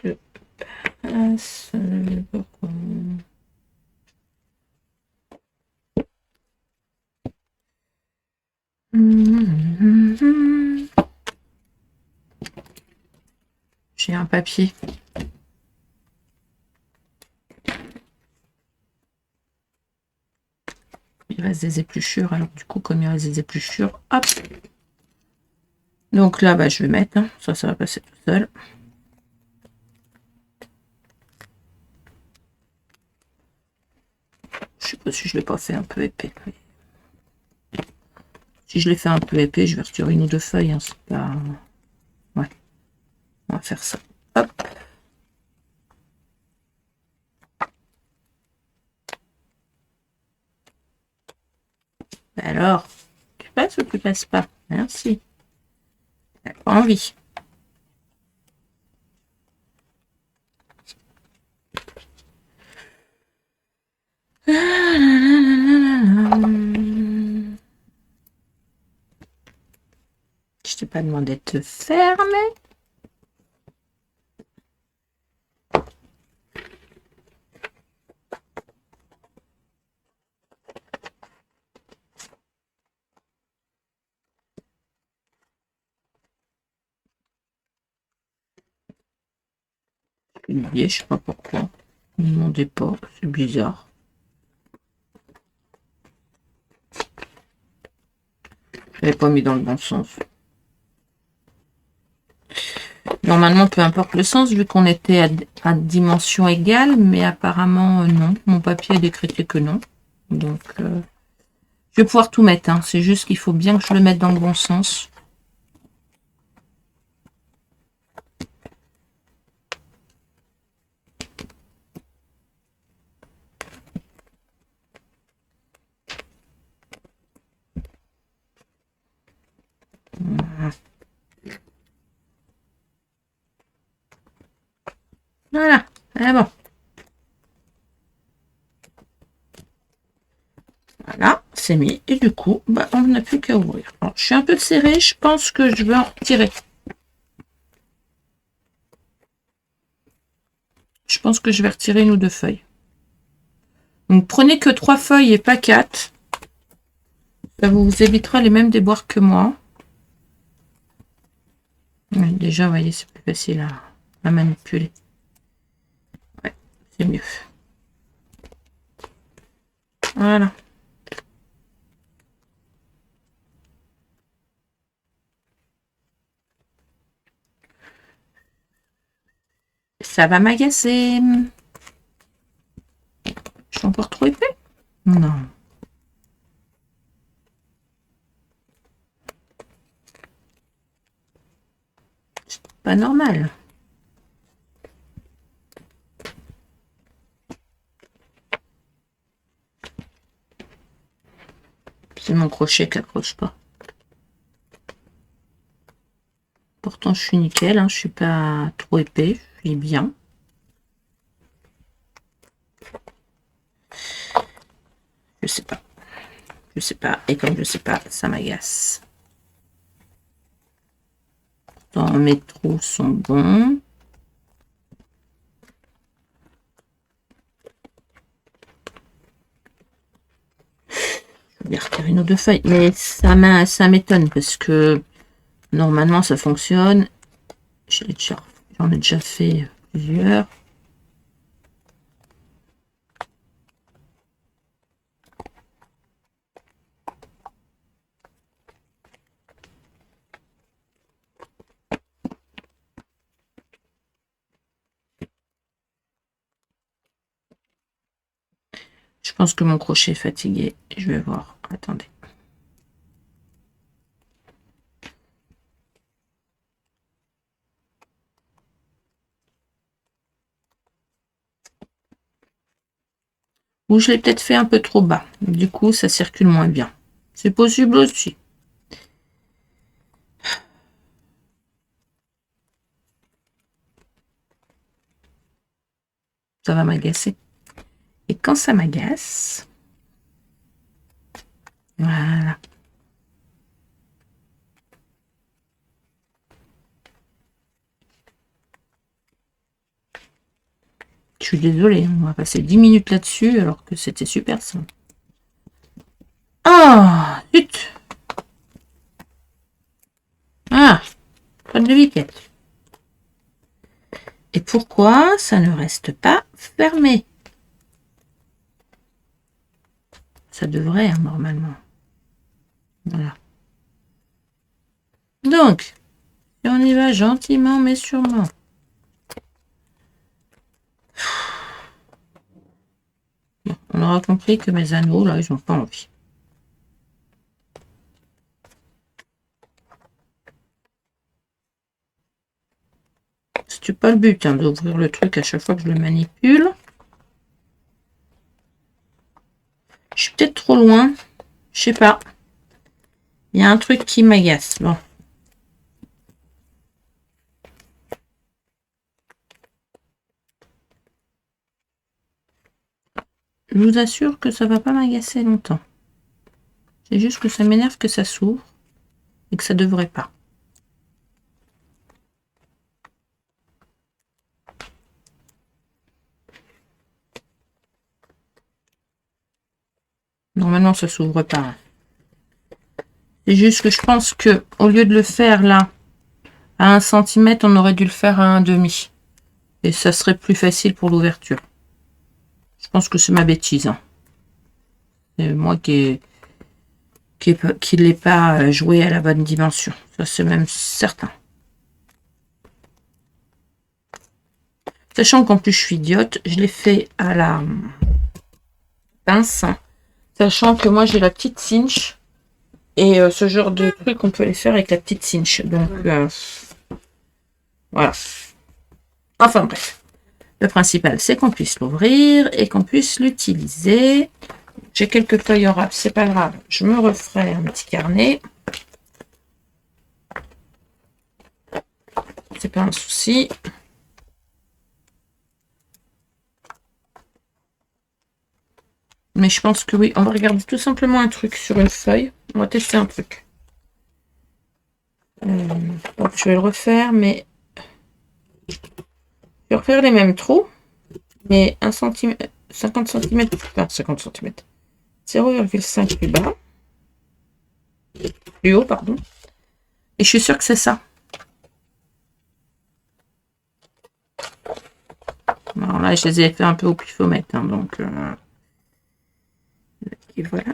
Je passe le pourquoi. J'ai un papier. Il reste des épluchures. Alors du coup, comme il reste des épluchures, hop. Donc là, bah, je vais mettre. Hein. Ça va passer tout seul. Je sais pas si je l'ai pas fait un peu épais. Si je l'ai fait un peu épais, je vais retirer une ou deux feuilles. Hein. C'est pas... Ouais. On va faire ça. Hop. Alors, tu passes ou tu passes pas? Merci. T'as pas envie. Je t'ai pas demandé de te fermer. Je sais pas pourquoi. Ne me demandez pas, c'est bizarre. Je l'avais pas mis dans le bon sens. Normalement, peu importe le sens, vu qu'on était à dimension égale, mais apparemment, non. Mon papier a décrété que non. Donc, je vais pouvoir tout mettre. Hein. C'est juste qu'il faut bien que je le mette dans le bon sens. Voilà, c'est bon. Voilà, c'est mis. Et du coup, bah, on n'a plus qu'à ouvrir. Alors, je suis un peu serrée, je pense que je vais en retirer. Je pense que je vais retirer une ou deux feuilles. Donc, prenez que 3 feuilles et pas 4. Ça vous évitera les mêmes déboires que moi. Ouais, déjà, vous voyez, c'est plus facile à manipuler. Ouais, c'est mieux. Voilà. Ça va m'agacer. Je suis encore trop épais? Non. pas normal. C'est mon crochet qui accroche pas. Pourtant, je suis nickel, hein, je suis pas trop épais, je suis bien. Je sais pas. Je sais pas. Et comme je sais pas, ça m'agace. Pourtant, mes trous sont bons. Je vais bien retirer une ou deux feuilles. Mais ça m'étonne parce que normalement, ça fonctionne. J'en ai déjà fait plusieurs. Je pense que mon crochet est fatigué. Je vais voir. Attendez. Ou je l'ai peut-être fait un peu trop bas. Du coup, ça circule moins bien. C'est possible aussi. Ça va m'agacer. Et quand ça m'agace, voilà. Je suis désolée, on va passer 10 minutes là-dessus alors que c'était super simple. Ah, zut. Ah, pas de vitesse. Et pourquoi ça ne reste pas fermé? Ça devrait, hein, normalement. Voilà. Donc, on y va gentiment mais sûrement. Bon, on aura compris que mes anneaux, là, ils n'ont pas envie. C'est pas le but, hein, d'ouvrir le truc à chaque fois que je le manipule. Je suis peut-être trop loin. Je sais pas. Il y a un truc qui m'agace. Bon. Je vous assure que ça va pas m'agacer longtemps. C'est juste que ça m'énerve que ça s'ouvre et que ça devrait pas. Normalement, ça s'ouvre pas. C'est juste que je pense que au lieu de le faire là à 1 cm, on aurait dû le faire à 1,5. Et ça serait plus facile pour l'ouverture. Je pense que c'est ma bêtise. Hein. C'est moi qui ne l'ai pas joué à la bonne dimension. Ça, c'est même certain. Sachant qu'en plus, je suis idiote, je l'ai fait à la pince. Sachant que moi, j'ai la petite cinch. Et ce genre de truc, on peut les faire avec la petite cinch. Donc, voilà. Enfin, bref. Le principal, c'est qu'on puisse l'ouvrir et qu'on puisse l'utiliser. J'ai quelques feuilles en râpe, c'est pas grave. Je me referai un petit carnet. C'est pas un souci. Mais je pense que oui, on va regarder tout simplement un truc sur une feuille. On va tester un truc. Donc je vais le refaire, mais je vais refaire les mêmes trous, mais 1 cm, 50 cm, enfin 50 cm, 0,5 plus bas, plus haut, pardon. Et je suis sûre que c'est ça. Alors là, je les ai fait un peu au pifomètre, hein, donc et voilà.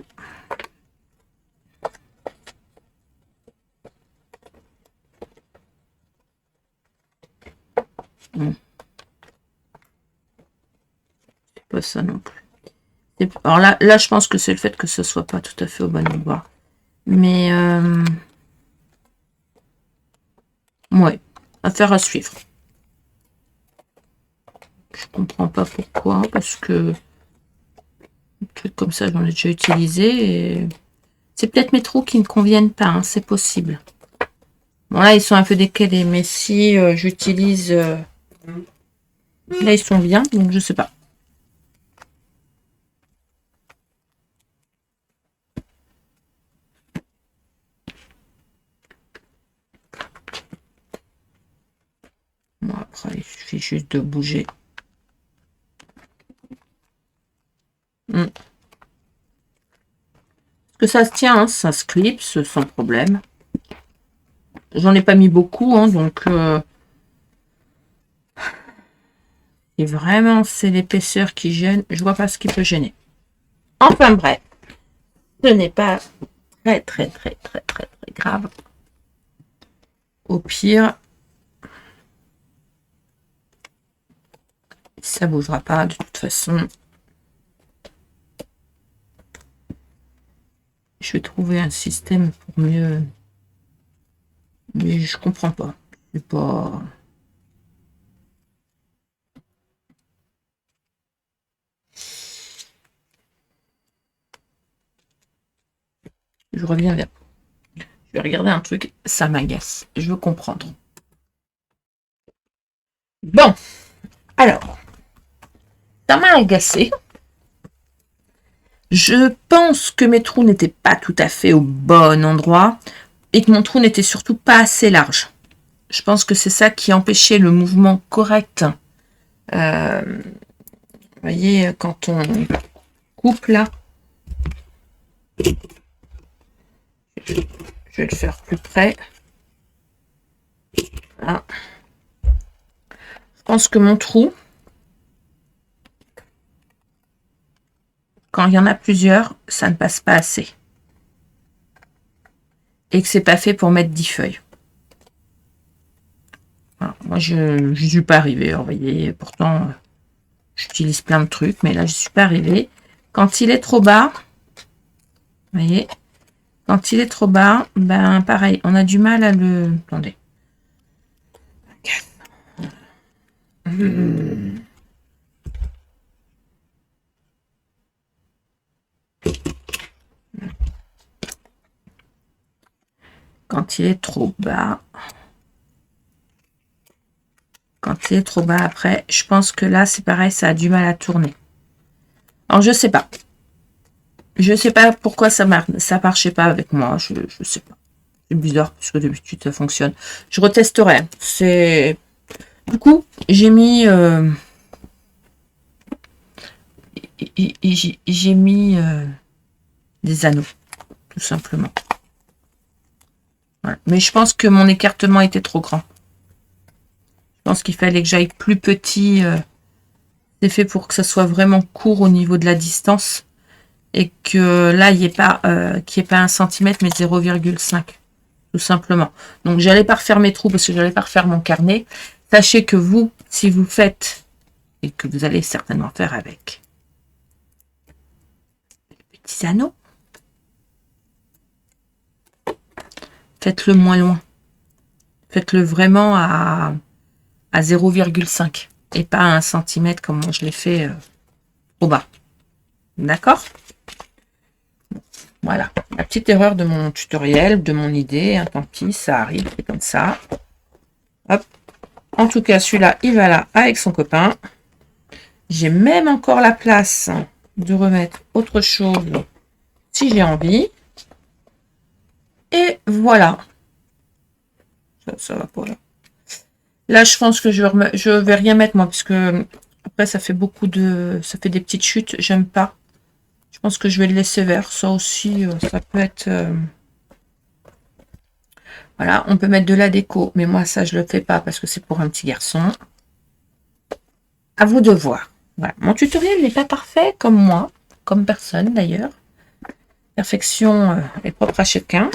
C'est pas ça non plus. Alors là, je pense que c'est le fait que ce soit pas tout à fait au bon endroit. Mais ouais. Affaire à suivre. Je comprends pas pourquoi, parce que un truc comme ça, j'en ai déjà utilisé. Et... c'est peut-être mes trous qui ne conviennent pas, hein, c'est possible. Bon, là, ils sont un peu décalés, mais si j'utilise... là, ils sont bien, donc je sais pas. Bon, après, il suffit juste de bouger. Que ça se tient, hein, ça se clipse sans problème. J'en ai pas mis beaucoup, hein, donc et vraiment c'est l'épaisseur qui gêne. Je vois pas ce qui peut gêner. Enfin bref, ce n'est pas très grave. Au pire, ça bougera pas de toute façon. Je vais trouver un système pour mieux. Mais je comprends pas. C'est pas. Je reviens vers vous. Je vais regarder un truc, ça m'agace. Je veux comprendre. Bon, alors, ça m'a agacé. Je pense que mes trous n'étaient pas tout à fait au bon endroit et que mon trou n'était surtout pas assez large. Je pense que c'est ça qui empêchait le mouvement correct. Vous voyez, quand on coupe là, je vais le faire plus près. Là. Je pense que mon trou, quand il y en a plusieurs, ça ne passe pas assez. Et que c'est pas fait pour mettre 10 feuilles. Voilà. Moi, je ne suis pas arrivée. Vous voyez, pourtant, j'utilise plein de trucs, mais là, je ne suis pas arrivée. Quand il est trop bas, vous voyez, quand il est trop bas, ben pareil, on a du mal à le... Attendez. Quand il est trop bas. Quand il est trop bas après, je pense que là, c'est pareil, ça a du mal à tourner. Alors, je sais pas. Je sais pas pourquoi ça marchait pas avec moi. Je sais pas. C'est bizarre, puisque d'habitude, ça fonctionne. Je retesterai. C'est... Du coup, j'ai mis... j'ai mis des anneaux, tout simplement. Voilà. Mais je pense que mon écartement était trop grand. Je pense qu'il fallait que j'aille plus petit. C'est fait pour que ça soit vraiment court au niveau de la distance. Et que là, il n'y ait pas, qu'il n'y ait pas 1 cm, mais 0,5. Tout simplement. Donc, j'allais pas refaire mes trous parce que j'allais pas refaire mon carnet. Sachez que vous, si vous faites, et que vous allez certainement faire avec les petits anneaux, faites-le moins loin. Faites-le vraiment à 0,5 et pas à 1 cm comme moi je l'ai fait au bas. D'accord? Voilà, la petite erreur de mon tutoriel, de mon idée, hein, tant pis, ça arrive, c'est comme ça. Hop. En tout cas, celui-là, il va là avec son copain. J'ai même encore la place de remettre autre chose si j'ai envie. Et voilà. Ça va pas là. Là, je pense que je vais rien mettre moi, parce que après, ça fait beaucoup de... ça fait des petites chutes, j'aime pas. Je pense que je vais le laisser vert. Ça aussi, ça peut être... Voilà, on peut mettre de la déco, mais moi, ça, je le fais pas parce que c'est pour un petit garçon. À vous de voir. Voilà. Mon tutoriel n'est pas parfait, comme moi, comme personne d'ailleurs. Perfection est propre à chacun.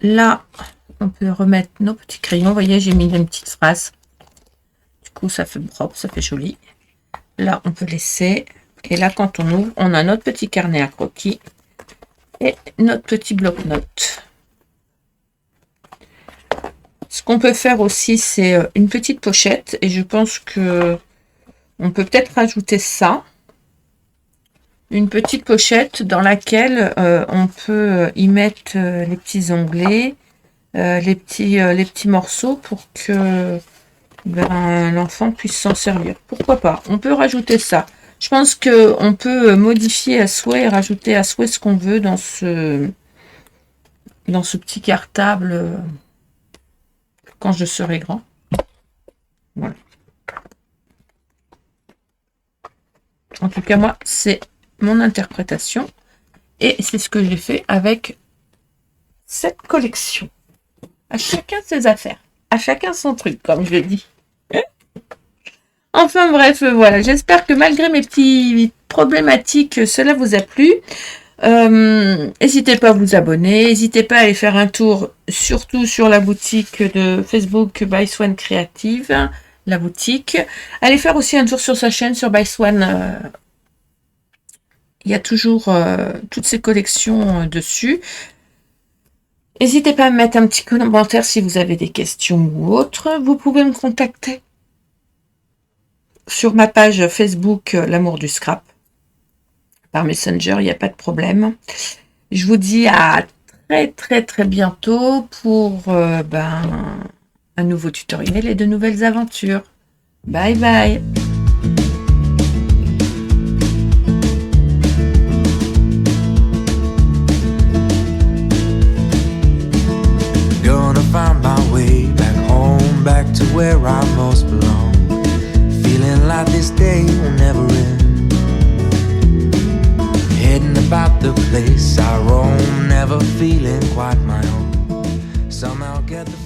Là, on peut remettre nos petits crayons. Vous voyez, j'ai mis une petite phrase. Du coup, ça fait propre, ça fait joli. Là, on peut laisser... Et là, quand on ouvre, on a notre petit carnet à croquis et notre petit bloc-notes. Ce qu'on peut faire aussi, c'est une petite pochette. Et je pense que on peut peut-être rajouter ça. Une petite pochette dans laquelle on peut y mettre les petits onglets, les petits morceaux pour que l'enfant puisse s'en servir. Pourquoi pas? On peut rajouter ça. Je pense qu'on peut modifier à souhait et rajouter à souhait ce qu'on veut dans ce petit cartable quand je serai grand. Voilà. En tout cas, moi, c'est mon interprétation. Et c'est ce que j'ai fait avec cette collection. À chacun ses affaires. À chacun son truc, comme je dis. Enfin bref, voilà. J'espère que malgré mes petites problématiques, cela vous a plu. N'hésitez pas à vous abonner. N'hésitez pas à aller faire un tour, surtout sur la boutique de Facebook By Swan Creative. La boutique. Allez faire aussi un tour sur sa chaîne, sur By Swan. Il y a toujours toutes ces collections dessus. N'hésitez pas à me mettre un petit commentaire si vous avez des questions ou autres. Vous pouvez me contacter sur ma page Facebook L'amour du scrap. Par Messenger, il n'y a pas de problème. Je vous dis à très très très bientôt pour un nouveau tutoriel et de nouvelles aventures. Bye bye. Gonna find my way back home, back to where I most belong. Feeling like this day will never end. Heading about the place I roam, never feeling quite my own. Somehow get the